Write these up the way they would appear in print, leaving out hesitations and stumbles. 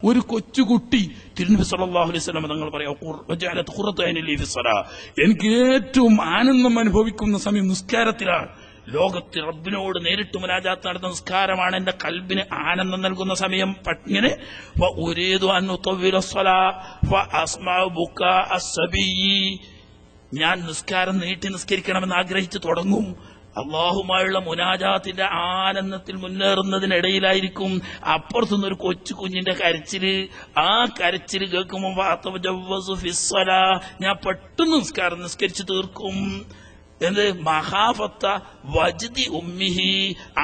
ഒരു കൊച്ചുകുട്ടി തിരുനബി സല്ലല്ലാഹു അലൈഹി വസല്ലം തങ്ങൾ പറയാം, എനിക്ക് ഏറ്റവും ആനന്ദം അനുഭവിക്കുന്ന സമയം നിസ്കാരത്തിലാണ്. ലോകത്തിൽ റബ്ബിനോട് നേരിട്ട് മുനാജാത്ത് നടത്തുന്ന നിസ്കാരമാണ് എന്റെ കൽബിന് ആനന്ദം നൽകുന്ന സമയം. ഇങ്ങനെ ഞാൻ നിസ്കാരം നീട്ടി നിസ്കരിക്കണമെന്ന് ആഗ്രഹിച്ചു തുടങ്ങും. അള്ളാഹുമായുള്ള മുനാജാത്തിന്റെ ആനന്ദത്തിൽ മുന്നേറുന്നതിനിടയിലായിരിക്കും അപ്പുറത്തുനിന്ന് ഒരു കൊച്ചു കുഞ്ഞിന്റെ കരച്ചില്. ആ കരച്ചില് കേൾക്കുമ്പോൾ ഞാൻ പെട്ടെന്ന് നിസ്കരിച്ചു തീർക്കും. എന്ത് മഹാഫത്ത വജ്ദി ഉമ്മിഹി,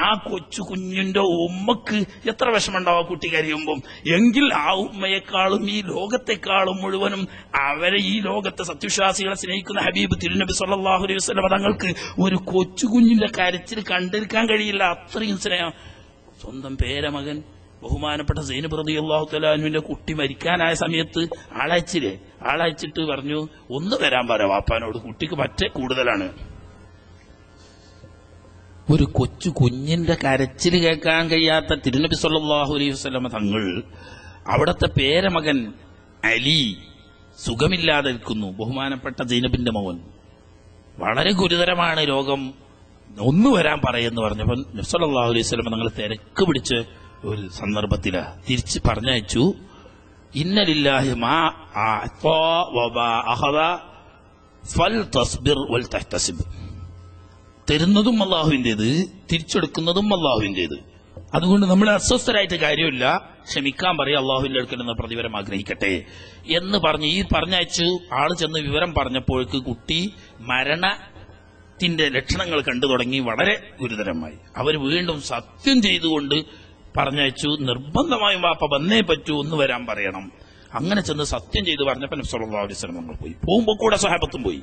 ആ കൊച്ചു കുഞ്ഞിന്റെ ഉമ്മക്ക് എത്ര വിഷമുണ്ടാവും കുട്ടി കരയുമ്പം. എങ്കിൽ ആ ഉമ്മയെക്കാളും ഈ ലോകത്തെക്കാളും മുഴുവനും അവരെ ഈ ലോകത്തെ സത്യവിശ്വാസികളെ സ്നേഹിക്കുന്ന ഹബീബ് തിരുനബി സല്ലല്ലാഹു അലൈഹി വസല്ലം തങ്ങൾക്ക് ഒരു കൊച്ചു കുഞ്ഞിന്റെ കരച്ചിൽ കണ്ടിരിക്കാൻ കഴിയില്ല. അത്രയും സ്നേഹം. സ്വന്തം പേരമകൻ ബഹുമാനപ്പെട്ട സൈനബ് റളിയല്ലാഹു തആല അൻഹുവിന്റെ കുട്ടി മരിക്കാനായ സമയത്ത് ആളയച്ചിട്ട് പറഞ്ഞു, ഒന്ന് വരാൻ പറ വാപ്പാനോട്, കുട്ടിക്ക് പറ്റേ കൂടുതലാണ്. ഒരു കൊച്ചു കുഞ്ഞിന്റെ കരച്ചിൽ കേൾക്കാൻ കഴിയാത്ത തിരുനബി സല്ലല്ലാഹു അലൈഹി വസല്ലം തങ്ങൾ അവിടത്തെ പേരമകൻ അലി സുഖമില്ലാതെ നിൽക്കുന്നു. ബഹുമാനപ്പെട്ട സൈനബിന്റെ മകൻ, വളരെ ഗുരുതരമാണ് രോഗം, ഒന്ന് വരാൻ പറയുന്നു പറഞ്ഞപ്പോൾ നബി സല്ലല്ലാഹു അലൈഹി വസല്ലം തങ്ങൾ തിരക്ക് പിടിച്ച് ഒരു സന്ദർഭത്തില് തിരിച്ച് പറഞ്ഞയച്ചു. ഇന്ന ലില്ലാഹി മാ അഅ്താ വമാ അഖദ ഫൽതസ്ബിർ വൽതഹ്തസിബ്. തരുന്നതും അല്ലാഹുവിന്റേത്, തിരിച്ചെടുക്കുന്നതും അല്ലാഹുവിന്റേത്. അതുകൊണ്ട് നമ്മൾ അസ്വസ്ഥരായിട്ട് കാര്യമില്ല, ക്ഷമിക്കാൻ പറയും, അള്ളാഹുവിന്റെ അടുക്കൽ നിന്ന് പ്രതിഫലം ആഗ്രഹിക്കട്ടെ എന്ന് പറഞ്ഞ് ഈ പറഞ്ഞയച്ചു. ആള് ചെന്ന് വിവരം പറഞ്ഞപ്പോഴേക്ക് കുട്ടി മരണത്തിന്റെ ലക്ഷണങ്ങൾ കണ്ടു തുടങ്ങി, വളരെ ഗുരുതരമായി. അവർ വീണ്ടും സത്യം ചെയ്തുകൊണ്ട് പറഞ്ഞയച്ചു. നിർബന്ധമായും വാപ്പ വന്നേ പറ്റൂ, ഒന്ന് വരാൻ പറയണം. അങ്ങനെ ചെന്ന് സത്യം ചെയ്ത് പറഞ്ഞപ്പോൾ നബി സല്ലല്ലാഹു അലൈഹി വസല്ലം നമ്മൾ പോയി. പോകുമ്പോൾ കൂടെ സ്വഹാബത്തും പോയി.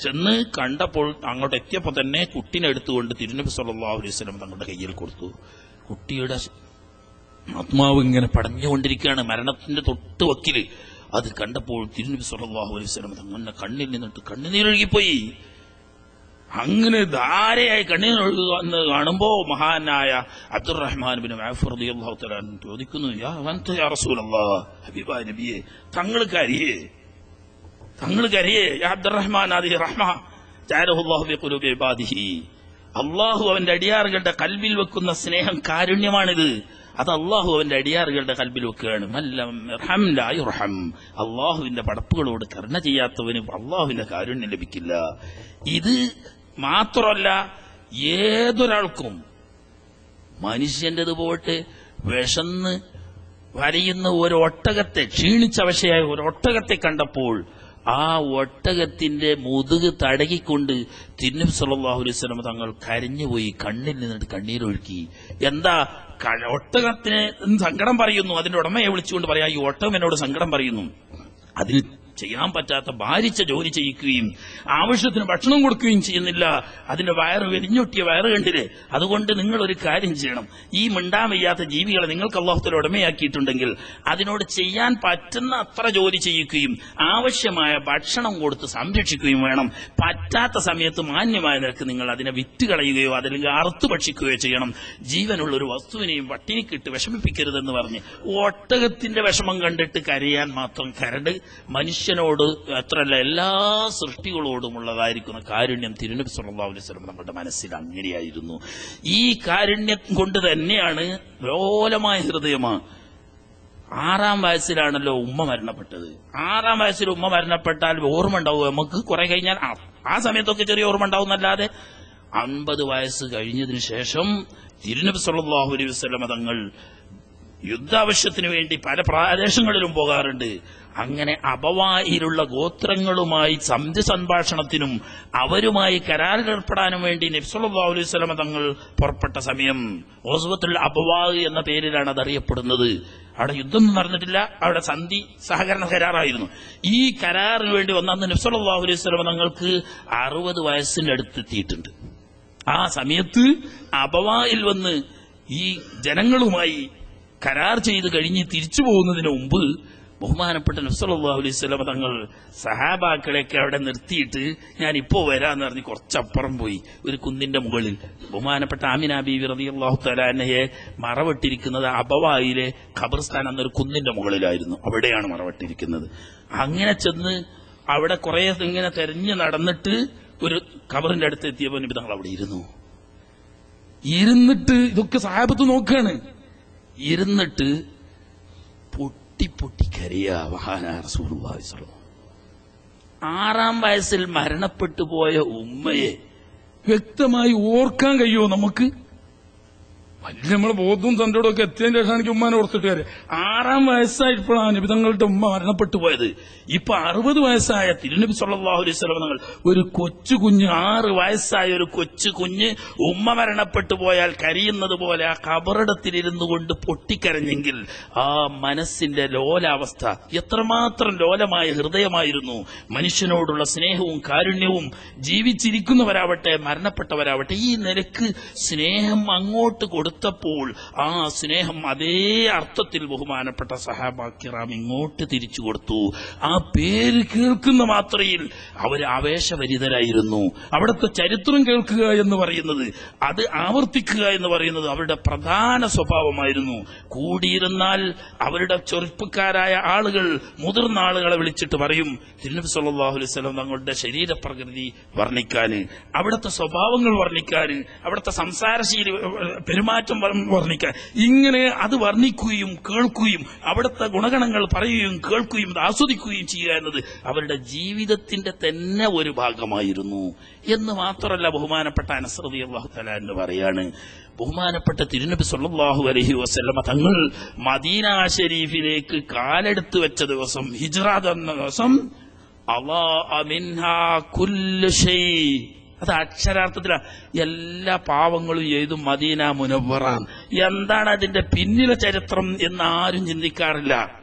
ചെന്ന് കണ്ടപ്പോൾ അങ്ങോട്ട് എത്തിയപ്പോൾ തന്നെ കുട്ടീനെ എടുത്തുകൊണ്ട് തിരുനബി സല്ലല്ലാഹു അലൈഹി വസല്ലം തങ്ങളുടെ കയ്യിൽ കൊടുത്തു. കുട്ടിയുടെ ആത്മാവ് ഇങ്ങനെ പടഞ്ഞുകൊണ്ടിരിക്കുകയാണ്, മരണത്തിന്റെ തൊട്ട് വക്കില്. അത് കണ്ടപ്പോൾ തിരുനബി സല്ലല്ലാഹു അലൈഹി വസല്ലം തങ്ങളുടെ കണ്ണിൽ നിന്നിട്ട് കണ്ണുനീരൊഴുകിപ്പോയി. അങ്ങനെ ധാരയായി കണ്ണീരൊഴുകുക എന്ന് കാണുമ്പോ മഹാനായ അബ്ദുറഹ്മാൻ ബിൻ ഔഫ് റളിയല്ലാഹു തആല ചോദിക്കുന്നു, യാ റസൂലല്ലാഹ്, ഹബീബായ നബിയെ, തങ്ങൾ കരിയേ യാ അബ്ദുറഹ്മാൻ, ആദിഹി റഹ്മ ജഅലഹുല്ലാഹു ഫീ ഖുലൂബി ഇബാദിഹി. അല്ലാഹു അവന്റെ അടിയാറുകളുടെ കൽബിൽ വെക്കുന്ന സ്നേഹം, കാരുണ്യമാണിത്. അത് അള്ളാഹു അവന്റെ അടിയാറുകളുടെ കൽബിൽ വെക്കുകയാണ്. അള്ളാഹുവിന്റെ പടപ്പുകളോട് കരുണ ചെയ്യാത്തവന് അള്ളാഹുവിന്റെ കാരുണ്യം ലഭിക്കില്ല. ഇത് മാത്രമല്ല, ഏതൊരാൾക്കും മനുഷ്യന്റേത് പോയിട്ട് വിശന്ന് വരയുന്ന ഒരു ഒട്ടകത്തെ, ക്ഷീണിച്ചവശയായ ഒരു ഒട്ടകത്തെ കണ്ടപ്പോൾ ആ ഒട്ടകത്തിന്റെ മുതുക് തടകിക്കൊണ്ട് തിരുനബി സല്ലല്ലാഹു അലൈഹി വസല്ലം തങ്ങൾ കരഞ്ഞുപോയി, കണ്ണിൽ നിന്നിട്ട് കണ്ണീരൊഴുക്കി. എന്താ, ഒട്ടകത്തിന് സങ്കടം പറയുന്നു. അതിന്റെ ഉടമയെ വിളിച്ചുകൊണ്ട് പറയാം, ഈ ഒട്ടകം എന്നോട് സങ്കടം പറയുന്നു. അതിന് ചെയ്യാൻ പറ്റാത്ത ഭാരിച്ച ജോലി ചെയ്യിക്കുകയും ആവശ്യത്തിന് ഭക്ഷണം കൊടുക്കുകയും ചെയ്യുന്നില്ല. അതിന്റെ വയറ് വെരിഞ്ഞൊട്ടിയ വയറ് കണ്ടില്ലേ. അതുകൊണ്ട് നിങ്ങൾ ഒരു കാര്യം ചെയ്യണം, ഈ മിണ്ടാൻ വയ്യാത്ത ജീവികളെ നിങ്ങൾക്ക് അല്ലാഹു തആല ഉടമയാക്കിയിട്ടുണ്ടെങ്കിൽ അതിനോട് ചെയ്യാൻ പറ്റുന്ന അത്ര ജോലി ചെയ്യിക്കുകയും ആവശ്യമായ ഭക്ഷണം കൊടുത്ത് സംരക്ഷിക്കുകയും വേണം. പറ്റാത്ത സമയത്ത് മാന്യമായ നിരക്ക് നിങ്ങൾ അതിനെ വിറ്റുകളയുകയോ അതല്ലെങ്കിൽ അറുത്തു ഭക്ഷിക്കുകയോ ചെയ്യണം. ജീവനുള്ള ഒരു വസ്തുവിനെയും പട്ടിണിക്കിട്ട് വിഷമിപ്പിക്കരുതെന്ന് പറഞ്ഞ് ഒട്ടകത്തിന്റെ വിഷമം കണ്ടിട്ട് കരയാൻ മാത്രം കരട് മനുഷ്യനോട് അത്രല്ല എല്ലാ സൃഷ്ടികളോടുമുള്ളതായിരിക്കുന്ന കാരുണ്യം തിരുനബി സല്ലല്ലാഹു അലൈഹി വസല്ലം നമ്മുടെ മനസ്സിൽ അങ്ങനെയായിരുന്നു. ഈ കാരുണ്യം കൊണ്ട് തന്നെയാണ് ലോലമായ ഹൃദയമാണ്. 6-ാം വയസ്സിലാണല്ലോ ഉമ്മ മരണപ്പെട്ടത്. 6-ാം വയസ്സിൽ ഉമ്മ മരണപ്പെട്ടാൽ ഓർമ്മ ഉണ്ടാവും നമുക്ക്. കുറെ കഴിഞ്ഞാൽ ആ സമയത്തൊക്കെ ചെറിയ ഓർമ്മ ഉണ്ടാവും എന്നല്ലാതെ 50 വയസ്സ് കഴിഞ്ഞതിന് ശേഷം തിരുനബി സല്ലല്ലാഹു അലൈഹി വസല്ലം തങ്ങൾ യുദ്ധാവശ്യത്തിന് വേണ്ടി പല പ്രദേശങ്ങളിലും പോകാറുണ്ട്. അങ്ങനെ അബവായിലുള്ള ഗോത്രങ്ങളുമായി സന്ധി സംഭാഷണത്തിനും അവരുമായി കരാറിലേർപ്പെടാനും വേണ്ടി നബി സല്ലല്ലാഹു അലൈഹി വസല്ലം തങ്ങൾ പുറപ്പെട്ട സമയം ഗസ്വത്തുൽ അബവാ എന്ന പേരിലാണ് അതറിയപ്പെടുന്നത്. അവിടെ യുദ്ധം നടന്നിട്ടില്ല, അവിടെ സന്ധി സഹകരണ കരാറായിരുന്നു. ഈ കരാറിന് വേണ്ടി വന്ന നബി സല്ലല്ലാഹു അലൈഹി വസല്ലം തങ്ങൾക്ക് 60 വയസ്സിന്റെ അടുത്തെത്തിയിട്ടുണ്ട്. ആ സമയത്ത് അബവായിൽ വന്ന് ഈ ജനങ്ങളുമായി കരാർ ചെയ്ത് കഴിഞ്ഞ് തിരിച്ചു പോകുന്നതിന് മുമ്പ് ബഹുമാനപ്പെട്ട നബി സല്ലല്ലാഹു അലൈഹി വസല്ലം തങ്ങൾ സഹാബാക്കളെയൊക്കെ അവിടെ നിർത്തിയിട്ട് ഞാൻ ഇപ്പോ വരാന്ന് പറഞ്ഞ് കുറച്ചപ്പുറം പോയി ഒരു കുന്നിന്റെ മുകളിൽ. ബഹുമാനപ്പെട്ട ആമിന ബീവി റളിയല്ലാഹു തആല അൻഹയെ മറവട്ടിരിക്കുന്നത് അബവായിലെ ഖബർസ്ഥാൻ എന്നൊരു കുന്നിന്റെ മുകളിലായിരുന്നു. അവിടെയാണ് മറവട്ടിരിക്കുന്നത്. അങ്ങനെ ചെന്ന് അവിടെ കുറെ ഇങ്ങനെ തെരഞ്ഞു നടന്നിട്ട് ഒരു ഖബറിന്റെ അടുത്ത് എത്തിയപ്പോൾ നബി തങ്ങൾ അവിടെ ഇരുന്നിട്ട് ഇതൊക്കെ സഹാബത്ത് നോക്കുകയാണ്. ഇരുന്നിട്ട് പൊട്ടി കരയാ മഹാനായ റസൂലുള്ളാഹി സ്വല്ലല്ലാഹു അലൈഹി വസല്ലം. 6-ാം വയസ്സിൽ മരണപ്പെട്ടു പോയ ഉമ്മയെ വ്യക്തമായി ഓർക്കാൻ കഴിയുമോ നമുക്ക്? വലിയ നമ്മളെ ബോധവും തന്റെയോടും ഒക്കെ എത്തിയതിന്റെ ശേഷം എനിക്ക് ഉമ്മാനെ ഓർത്തിട്ട് കാര്യം. 6-ാം വയസ്സായപ്പോഴാണ് നബി തങ്ങളുടെ ഉമ്മ മരണപ്പെട്ടു പോയത്. ഇപ്പൊ 60 വയസ്സായ തിരുനബി സല്ലല്ലാഹു അലൈഹി വസല്ലം തങ്ങൾ ഒരു കൊച്ചു കുഞ്ഞ്, 6 വയസ്സായ ഒരു കൊച്ചു കുഞ്ഞ് ഉമ്മ മരണപ്പെട്ടു പോയാൽ കരയുന്നത് പോലെ ആ ഖബറിടത്തിലിരുന്നു കൊണ്ട് പൊട്ടിക്കരഞ്ഞെങ്കിൽ ആ മനസ്സിന്റെ ലോലാവസ്ഥ എത്രമാത്രം ലോലമായ ഹൃദയമായിരുന്നു. മനുഷ്യനോടുള്ള സ്നേഹവും കാരുണ്യവും ജീവിച്ചിരിക്കുന്നവരാവട്ടെ മരണപ്പെട്ടവരാവട്ടെ ഈ നിലക്ക് സ്നേഹം അങ്ങോട്ട് കൊടുത്തപ്പോൾ ആ സ്നേഹം അതേ അർത്ഥത്തിൽ ബഹുമാനപ്പെട്ട സഹാബാ കിറാം ഇങ്ങോട്ട് തിരിച്ചു കൊടുത്തു. ആ പേര് കേൾക്കുന്ന മാത്രയിൽ അവർ ആവേശഭരിതരായിരുന്നു. അവിടുത്തെ ചരിത്രം കേൾക്കുക എന്ന് പറയുന്നത്, അത് ആവർത്തിക്കുക എന്ന് പറയുന്നത് അവരുടെ പ്രധാന സ്വഭാവമായിരുന്നു. കൂടിയിരുന്നാൽ അവരുടെ ചെറുപ്പക്കാരായ ആളുകൾ മുതിർന്ന ആളുകളെ വിളിച്ചിട്ട് പറയും തിരുനബി സല്ലല്ലാഹു അലൈഹി വസല്ലം തങ്ങളുടെ ശരീരപ്രകൃതി വർണ്ണിക്കാന്, അവിടുത്തെ സ്വഭാവങ്ങൾ വർണ്ണിക്കാന്, അവിടുത്തെ സംസാരശീലി പെരുമാറ്റം വർണ്ണിക്കാൻ, ഇങ്ങനെ അത് വർണ്ണിക്കുകയും കേൾക്കുകയും അവിടുത്തെ ഗുണഗണങ്ങൾ പറയുകയും കേൾക്കുകയും ആസ്വദിക്കുകയും ചെയ്യുക എന്നത് അവരുടെ ജീവിതത്തിന്റെ തന്നെ ഒരു ഭാഗമായിരുന്നു എന്ന് മാത്രമല്ല. ബഹുമാനപ്പെട്ട അനസ് റളിയല്ലാഹു തആല എന്ന് പറയാണ്, ബഹുമാനപ്പെട്ട തിരുനബി സല്ലല്ലാഹു അലൈഹി വസല്ലം തങ്ങൾ മദീന ശരീഫിലേക്ക് കാലെടുത്ത് വെച്ച ദിവസം, ഹിജ്റ എന്ന ദിവസം, അളാഅ മിൻഹാ കുല്ലു ഷൈ, അത് അക്ഷരാർത്ഥത്തിലാണ് എല്ലാ പാവങ്ങളും എഴുതും മദീന മുനവ്വറാൻ. എന്താണ് അതിന്റെ പിന്നിലെ ചരിത്രം എന്ന് ആരും ചിന്തിക്കാറില്ല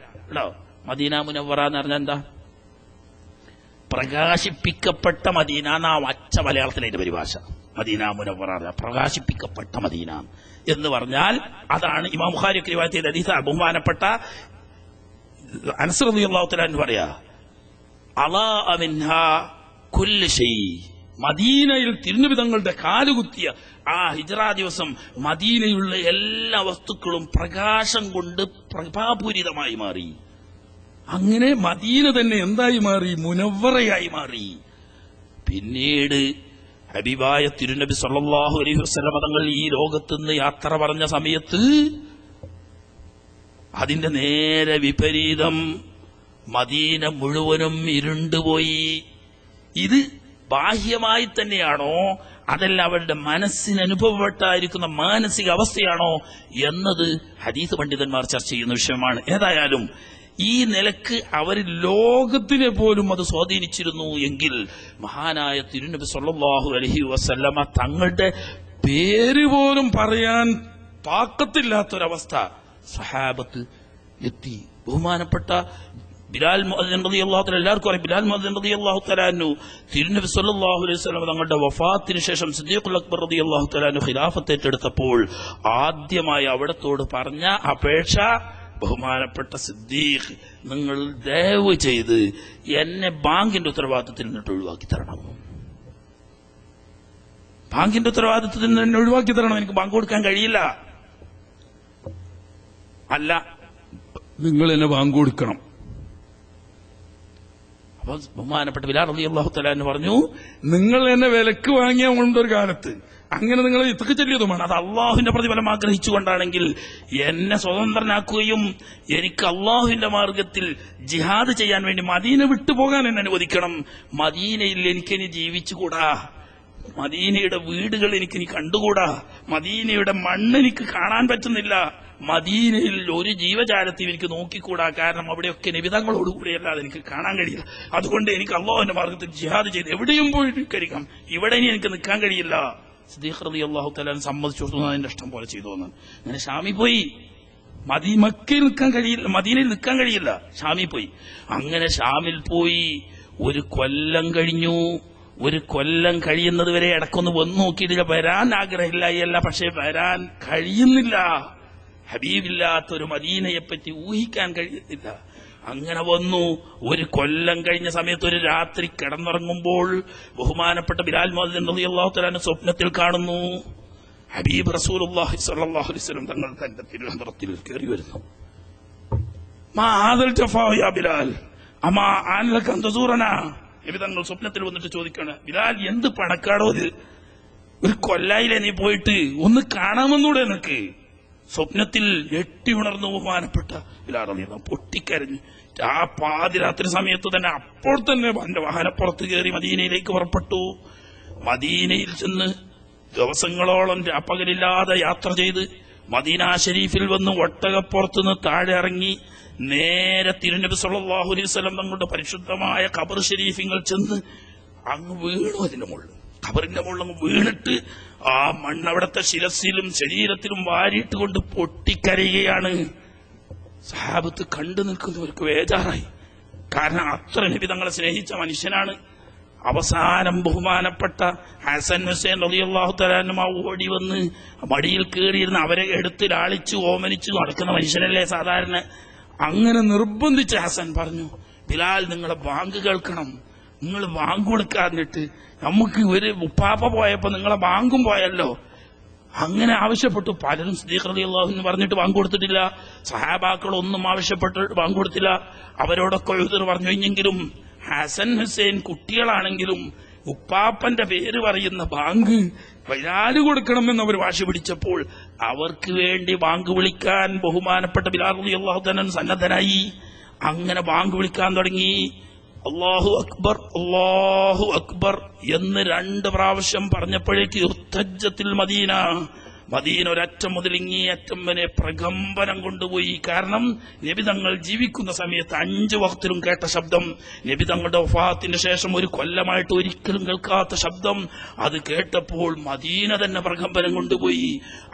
കേട്ടോ. മദീന മുനവ്വറ എന്ന് പറഞ്ഞാൽ എന്താ? പ്രകാശിപ്പിക്കപ്പെട്ട മദീന എന്നാ അച്ച മലയാളത്തിലെ പരിഭാഷ. മദീന മുനവ്വറ പ്രകാശിപ്പിക്കപ്പെട്ട മദീന എന്ന് പറഞ്ഞാൽ അതാണ് ഇമാം ബുഖാരി റിവായത്ത് ചെയ്ത ഹദീസ്. ബഹുമാനപ്പെട്ട അനസ് റളിയല്ലാഹു തആല എന്ന് പറയാ, അളാഅ മിൻഹാ കുല്ലു ഷൈ, മദീനയിൽ തിരുനബി തങ്ങളുടെ കാലുകുത്തിയ ആ ഹിജ്റ ദിവസം മദീനയുള്ള എല്ലാ വസ്തുക്കളും പ്രകാശം കൊണ്ട് പ്രഭാപൂരിതമായി മാറി. അങ്ങനെ മദീന തന്നെ എന്തായി മാറി? മുനവ്വറയായി മാറി. പിന്നീട് ഹബീബായ തിരുനബി സല്ലല്ലാഹു അലൈഹി വസല്ലം തങ്ങൾ ഈ ലോകത്തുനിന്ന് യാത്ര പറഞ്ഞ സമയത്ത് അതിന്റെ നേരെ വിപരീതം മദീന മുഴുവനും ഇരുണ്ടുപോയി. ഇത് ബാഹ്യമായി തന്നെയാണോ അതല്ല അവരുടെ മനസ്സിന് അനുഭവപ്പെട്ടായിരിക്കുന്ന മാനസിക അവസ്ഥയാണോ എന്നത് ഹദീസ് പണ്ഡിതന്മാർ ചർച്ച ചെയ്യുന്ന വിഷയമാണ്. ഏതായാലും ഈ നിലക്ക് അവർ ലോകത്തിനെ പോലും അത് സ്വാധീനിച്ചിരുന്നു എങ്കിൽ മഹാനായ തിരുനബി സല്ലല്ലാഹു അലൈഹി വസല്ലമ തങ്ങളുടെ പേര് പോലും പറയാൻ താക്കത്തില്ലാത്തൊരവസ്ഥ സഹാബത്ത് എത്തി. ബഹുമാനപ്പെട്ട ബിലാൽ മുഅദ്ദിൻ റളിയല്ലാഹു തആല, എല്ലാവർക്കും അറിയാം ബിലാൽ മുഅദ്ദിൻ റളിയല്ലാഹു തആല അൻഹു തിരുനബി സല്ലല്ലാഹു അലൈഹി വസല്ലം തങ്ങളുടെ വഫാത്തിന് ശേഷം സിദ്ദീഖുൽ അക്ബർ റളിയല്ലാഹു തആല അൻഹു ഖിലാഫത്ത് ഏറ്റെടുത്തപ്പോൾ ആദ്യമായി അവിടത്തോട് പറഞ്ഞ അപേക്ഷ, ബഹുമാനപ്പെട്ട സിദ്ദീഖ്, നിങ്ങൾ ദയവ് ചെയ്ത് എന്നെ ബാങ്കിന്റെ ഉത്തരവാദിത്തത്തിൽ നിന്നിട്ട് ഒഴിവാക്കി തരണം. ബാങ്കിന്റെ ഉത്തരവാദിത്തത്തിൽ നിന്ന് എന്നെ ഒഴിവാക്കി തരണം, എനിക്ക് ബാങ്ക് കൊടുക്കാൻ കഴിയില്ല. അല്ല, നിങ്ങൾ എന്നെ ബാങ്ക് കൊടുക്കണം. അപ്പൊ ബഹുമാനപ്പെട്ട ബിലാൽ റളിയല്ലാഹു തആല അൻഹു പറഞ്ഞു, നിങ്ങൾ എന്നെ വിലക്ക് വാങ്ങിയ കൊണ്ടൊരു കാലത്ത് അങ്ങനെ നിങ്ങൾ ഇതൊക്കെ ചെല്ലിയതുമാണ്. അത് അള്ളാഹുവിന്റെ പ്രതിഫലം ആഗ്രഹിച്ചുകൊണ്ടാണെങ്കിൽ എന്നെ സ്വതന്ത്രനാക്കുകയും എനിക്ക് അള്ളാഹുവിന്റെ മാർഗത്തിൽ ജിഹാദ് ചെയ്യാൻ വേണ്ടി മദീന വിട്ടുപോകാൻ എന്നെ അനുവദിക്കണം. മദീനയിൽ എനിക്കിനി ജീവിച്ചുകൂടാ, മദീനയുടെ വീടുകൾ എനിക്കിനി കണ്ടുകൂടാ, മദീനയുടെ മണ്ണ് എനിക്ക് കാണാൻ പറ്റുന്നില്ല, മദീനയിൽ ഒരു ജീവജാലത്തെയും എനിക്ക് നോക്കിക്കൂടാ, കാരണം അവിടെയൊക്കെ നിബിധങ്ങളോടുകൂടിയല്ലാതെ എനിക്ക് കാണാൻ കഴിയില്ല. അതുകൊണ്ട് എനിക്ക് അള്ളാഹുവിന്റെ മാർഗത്തിൽ ജിഹാദ് ചെയ്ത് എവിടെയും പോയി കഴിക്കാം, ഇവിടെ ഇനി എനിക്ക് നിൽക്കാൻ കഴിയില്ല. സിദ്ദീഖ് റളിയല്ലാഹു തആല സമ്മതിച്ചു കൊടുത്തു, അതിന്റെ ഇഷ്ടം പോലെ ചെയ്തു. അങ്ങനെ ഷാമിൽ പോയി. മക്കയിൽ നിൽക്കാൻ കഴിയില്ല, മദീനയിൽ നിൽക്കാൻ കഴിയില്ല, ഷാമിൽ പോയി. അങ്ങനെ ഷാമിൽ പോയി 1 കൊല്ലം കഴിഞ്ഞു. 1 കൊല്ലം കഴിയുന്നത് വരെ ഇടക്കൊന്ന് വന്നു നോക്കിയിട്ടില്ല. വരാൻ ആഗ്രഹമില്ല, പക്ഷെ വരാൻ കഴിയുന്നില്ല. ഹബീബില്ലാത്തൊരു മദീനയെപ്പറ്റി ഊഹിക്കാൻ കഴിയുന്നില്ല. അങ്ങനെ വന്നു. ഒരു കൊല്ലം കഴിഞ്ഞ സമയത്ത് ഒരു രാത്രി കിടന്നുറങ്ങുമ്പോൾ ബഹുമാനപ്പെട്ട ബിലാൽ മുഅദ്ദിൻ റളിയല്ലാഹു തആല സ്വപ്നത്തിൽ കാണുന്നു ഹബീബ് റസൂലുള്ളാഹി സ്വല്ലല്ലാഹു അലൈഹി വസല്ലം തങ്ങൾ തന്റെ തിരുവനന്തപുരത്തിൽ കയറി വരുന്നു. മാ ഹാദൽ ജഫാ യാ ബിലാൽ അമാ ആൻ ലക അൻ തസൂറനാ. നബി തങ്ങൾ സ്വപ്നത്തിൽ വന്നിട്ട് ചോദിക്കാണ്, ബിലാൽ എന്ത് പണക്കാടോ ഇത്, ഒരു കൊല്ലായില്ലേ നീ പോയിട്ട്, ഒന്ന് കാണാമെന്നൂടെ നിനക്ക്? സ്വപ്നത്തിൽ ഞെട്ടി ഉണർന്നു ബഹുമാനപ്പെട്ട ബിലാൽ റളിയല്ലാഹു പൊട്ടിക്കരഞ്ഞു. ആ പാതിരാത്രി സമയത്ത് തന്നെ അപ്പോൾ തന്നെ എന്റെ വാഹനപ്പുറത്ത് കയറി മദീനയിലേക്ക് പുറപ്പെട്ടു. മദീനയിൽ ചെന്ന് ദിവസങ്ങളോളം പകലില്ലാതെ യാത്ര ചെയ്ത് മദീന ഷരീഫിൽ വന്ന് ഒട്ടകപ്പുറത്തുനിന്ന് താഴെ ഇറങ്ങി നേരെ തിരുനബി സല്ലല്ലാഹു അലൈഹി വസല്ലം തങ്ങളുടെ പരിശുദ്ധമായ ഖബർ ഷരീഫിങ്ങൾ ചെന്ന് അങ്ങ് വീണു. അതിന്റെ മുകളിൽ ഖബറിന്റെ മുകളിൽ അങ്ങ് വീണിട്ട് ആ മണ്ണവിടത്തെ ശിരസിലും ശരീരത്തിലും വാരിയിട്ട് കൊണ്ട് പൊട്ടിക്കരയുകയാണ്. സഹാബത്ത് കണ്ടു നിൽക്കുന്നവർക്ക് വേജാറായി. കാരണം അത്ര നബി തങ്ങളെ സ്നേഹിച്ച മനുഷ്യനാണ്. അവസാനം ബഹുമാനപ്പെട്ട ഹസൻ ഹുസൈൻ റളിയല്ലാഹു തആല അൻഹുമാ ഓടി വന്ന് മടിയിൽ കയറിയിരുന്ന് അവരെ എടുത്ത് ലാളിച്ച് ഓമനിച്ച് നടക്കുന്ന മനുഷ്യനല്ലേ സാധാരണ. അങ്ങനെ നിർബന്ധിച്ച് ഹസൻ പറഞ്ഞു, ബിലാൽ നിങ്ങളെ ബാങ്ക് കേൾക്കണം, നിങ്ങൾ ബാങ്ക് കൊടുക്കാതിട്ട് നമുക്ക് ഒരു ഉപ്പാപ്പ പോയപ്പോ നിങ്ങളെ ബാങ്കും പോയല്ലോ. അങ്ങനെ ആവശ്യപ്പെട്ടു. പലരും സിദ്ദീഖ് റളിയല്ലാഹു അൻഹു പറഞ്ഞിട്ട് ബാങ്ക് കൊടുത്തിട്ടില്ല. സഹാബാക്കളൊന്നും ആവശ്യപ്പെട്ട് ബാങ്ക് കൊടുത്തില്ല. അവരോടൊക്കെ ഉദ്ർ പറഞ്ഞു കഴിഞ്ഞെങ്കിലും ഹസൻ ഹുസൈൻ കുട്ടികളാണെങ്കിലും ഉപ്പാപ്പന്റെ പേര് പറയുന്ന ബാങ്ക് ബിലാൽ കൊടുക്കണമെന്ന് അവർ വാശി പിടിച്ചപ്പോൾ അവർക്ക് വേണ്ടി ബാങ്ക് വിളിക്കാൻ ബഹുമാനപ്പെട്ട ബിലാൽ റളിയല്ലാഹു തആല സന്നദ്ധനായി. അങ്ങനെ ബാങ്ക് വിളിക്കാൻ തുടങ്ങി. അല്ലാഹു അക്ബർ അല്ലാഹു അക്ബർ എന്ന് 2 പ്രാവശ്യം പറഞ്ഞപ്പോഴേക്ക് ഇർതജ്ജത്തിൽ മദീന ഒരറ്റം മുതൽ ഇങ്ങേ അറ്റം വരെ പ്രകമ്പനം കൊണ്ടുപോയി. കാരണം നബി തങ്ങൾ ജീവിക്കുന്ന സമയത്ത് 5 വഖ്തിലും കേട്ട ശബ്ദം, നബി തങ്ങളുടെ വഫാത്തിന്റെ ശേഷം ഒരു കൊല്ലമായിട്ട് ഒരിക്കലും കേൾക്കാത്ത ശബ്ദം, അത് കേട്ടപ്പോൾ മദീന തന്നെ പ്രകമ്പനം കൊണ്ടുപോയി.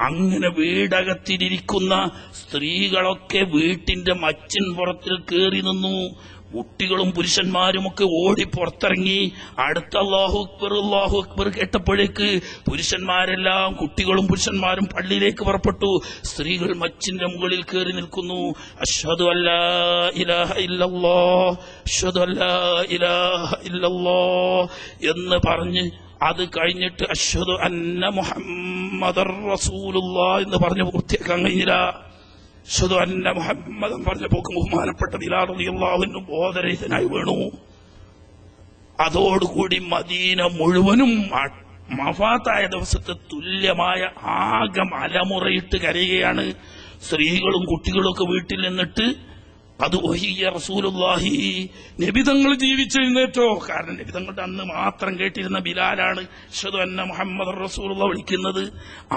അങ്ങനെ വീടകത്തിരിക്കുന്ന സ്ത്രീകളൊക്കെ വീട്ടിന്റെ മച്ചിൻ പുറത്തിൽ കയറി നിന്നു. കുട്ടികളും പുരുഷന്മാരുമൊക്കെ ഓടി പുറത്തിറങ്ങി. അടുത്ത അല്ലാഹു അക്ബർ കേട്ടപ്പോഴേക്ക് പുരുഷന്മാരെല്ലാം കുട്ടികളും പുരുഷന്മാരും പള്ളിയിലേക്ക് പുറപ്പെട്ടു. സ്ത്രീകൾ മച്ചിന്റെ മുകളിൽ കയറി നിൽക്കുന്നു. അശ്ഹദു അല്ലാ ഇലാഹ ഇല്ലല്ലാഹ് അശ്ഹദു അല്ലാ ഇലാഹ ഇല്ലല്ലാഹ് എന്ന് പറഞ്ഞ് അത് കഴിഞ്ഞിട്ട് അശ്ഹദു അന്ന മുഹമ്മദർ റസൂലുള്ളാഹ് എന്ന് പറഞ്ഞ് പൂർത്തിയാക്കാൻ കഴിഞ്ഞില്ല. അശ്ഹദു അന്ന മുഹമ്മദൻ പറഞ്ഞപ്പോൾ ബഹുമാനപ്പെട്ട ബിലാൽ റളിയല്ലാഹു അൻഹു ബോധരഹിതനായി വീണു. അതോടുകൂടി മദീന മുഴുവനും വഫാത്തായ ദിവസത്തെ തുല്യമായ ആകെ അലമുറയിട്ട് കരയുകയാണ്. സ്ത്രീകളും കുട്ടികളും ഒക്കെ വീട്ടിൽ നിന്നിട്ട് അത് വഹിയ റസൂലുള്ളാഹി, നബി തങ്ങൾ ജീവിച്ചെഴുന്നേറ്റോ. കാരണം നബി തങ്ങളുടെ അന്ന് മാത്രം കേട്ടിരുന്ന ബിലാലാണ് അശ്ഹദു അന്ന മുഹമ്മദർ റസൂലുള്ളാഹി വിളിക്കുന്നത്.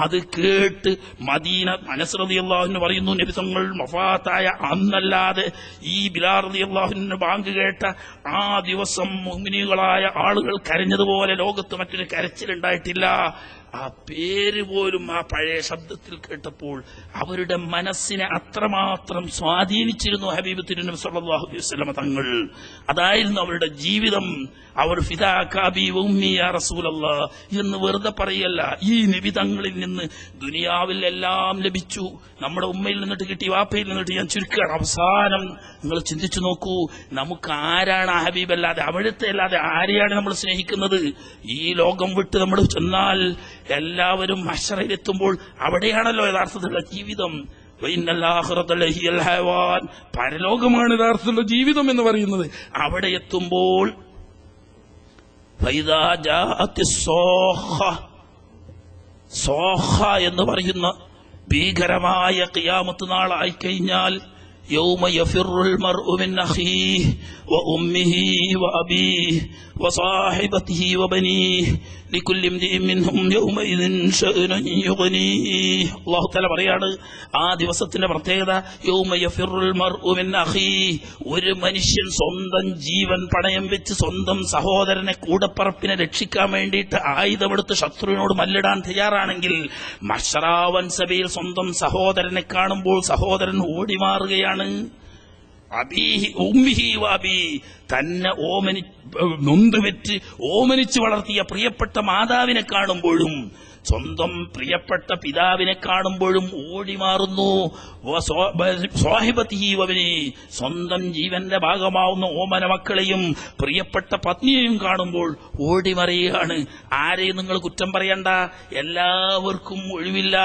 അത് കേട്ട് മദീന അനസ് റളിയല്ലാഹു അൻഹു പറയുന്നു, നബി തങ്ങൾ വഫാത്തായ അന്നല്ലാതെ ഈ ബിലാൽ റളിയല്ലാഹു അൻഹു ബാങ്ക് കേട്ട ആ ദിവസം മുഅ്മിനീകളായ ആളുകൾ കരഞ്ഞതുപോലെ ലോകത്ത് മറ്റൊരു കരച്ചിലുണ്ടായിട്ടില്ല. ആ പേര് പോലും ആ പഴയ ശബ്ദത്തിൽ കേട്ടപ്പോൾ അവരുടെ മനസ്സിനെ അത്രമാത്രം സ്വാധീനിച്ചിരുന്നു ഹബീബ് തിരുനബി സല്ലല്ലാഹു അലൈഹി വസല്ലം തങ്ങൾ. അതായിരുന്നു അവരുടെ ജീവിതം. അവർ ഫിദാക അബീ വ ഉമ്മി യാ റസൂലല്ലാഹ് എന്ന് വെറുതെ പറയല്ല. ഈ നബി തങ്ങളിൽ നിന്ന് ദുനിയാവിൽ എല്ലാം ലഭിച്ചു. നമ്മുടെ ഉമ്മയിൽ നിന്നിട്ട് കിട്ടി, വാപ്പയിൽ നിന്നിട്ട് ഞാൻ ചുരുക്കുകയാണ്. അവസാനം നിങ്ങൾ ചിന്തിച്ചു നോക്കൂ, നമുക്ക് ആരാണ് ആ ഹബീബ് അല്ലാതെ, അവിടുത്തെ അല്ലാതെ ആരെയാണ് നമ്മൾ സ്നേഹിക്കുന്നത്? ഈ ലോകം വിട്ട് നമ്മൾ ചെന്നാൽ എല്ലാവരും മഹ്ശറിലെത്തുമ്പോൾ അവിടെയാണല്ലോ യഥാർത്ഥത്തിലുള്ള ജീവിതം. പരലോകമാണ് യഥാർത്ഥത്തിലുള്ള ജീവിതം എന്ന് പറയുന്നത്. അവിടെ എത്തുമ്പോൾ സോഖ എന്ന് പറയുന്ന ഭീകരമായ ഖിയാമത്ത് നാളായിക്കഴിഞ്ഞാൽ യൗമ യഫിറുൽ മർഉ മിൻ അഖീഹി വ ഉമ്മിഹി വ അബീഹി വ സാഹിബതിഹി വ ബനീഹി ലികുല്ലി ഇംരിഇൻ മിൻഹും യൗമഇദിൻ ശഅനുൻ യുഗ്നീഹി. അല്ലാഹു തആല പറയാണ്, ആ ദിവസത്തിന്റെ പ്രത്യേകത യൗമ യഫിറുൽ മർഉ മിൻ അഖീഹി, ഒരു മനുഷ്യൻ സ്വന്തം ജീവൻ പണയം വെച്ച് സ്വന്തം സഹോദരനെ കൂടപ്പറപ്പിനെ രക്ഷിക്കാൻ വേണ്ടിയിട്ട് ആയുധമെടുത്ത് ശത്രുവിനോട് മല്ലിടാൻ തയ്യാറാണെങ്കിൽ മഹ്ശറാവൻ സഭയിൽ സ്വന്തം സഹോദരനെ കാണുമ്പോൾ സഹോദരൻ ഓടിമാറുകയാണ്. അബീഹി ഉമ്മിഹി വഅബീ, തന്നെ നൊന്തുവെറ്റ് ഓമനിച്ച് വളർത്തിയ പ്രിയപ്പെട്ട മാതാവിനെ കാണുമ്പോഴും സ്വന്തം പ്രിയപ്പെട്ട പിതാവിനെ കാണുമ്പോഴും ഓടി മാറുന്നു. സ്വാഹിബത്തിഹി വബനി, സ്വന്തം ജീവന്റെ ഭാഗമാവുന്ന ഓമന മക്കളെയും പ്രിയപ്പെട്ട പത്നിയെയും കാണുമ്പോൾ ഓടി മറിയുകയാണ്. ആരെയും നിങ്ങൾ കുറ്റം പറയണ്ട, എല്ലാവർക്കും ഒഴിവില്ല.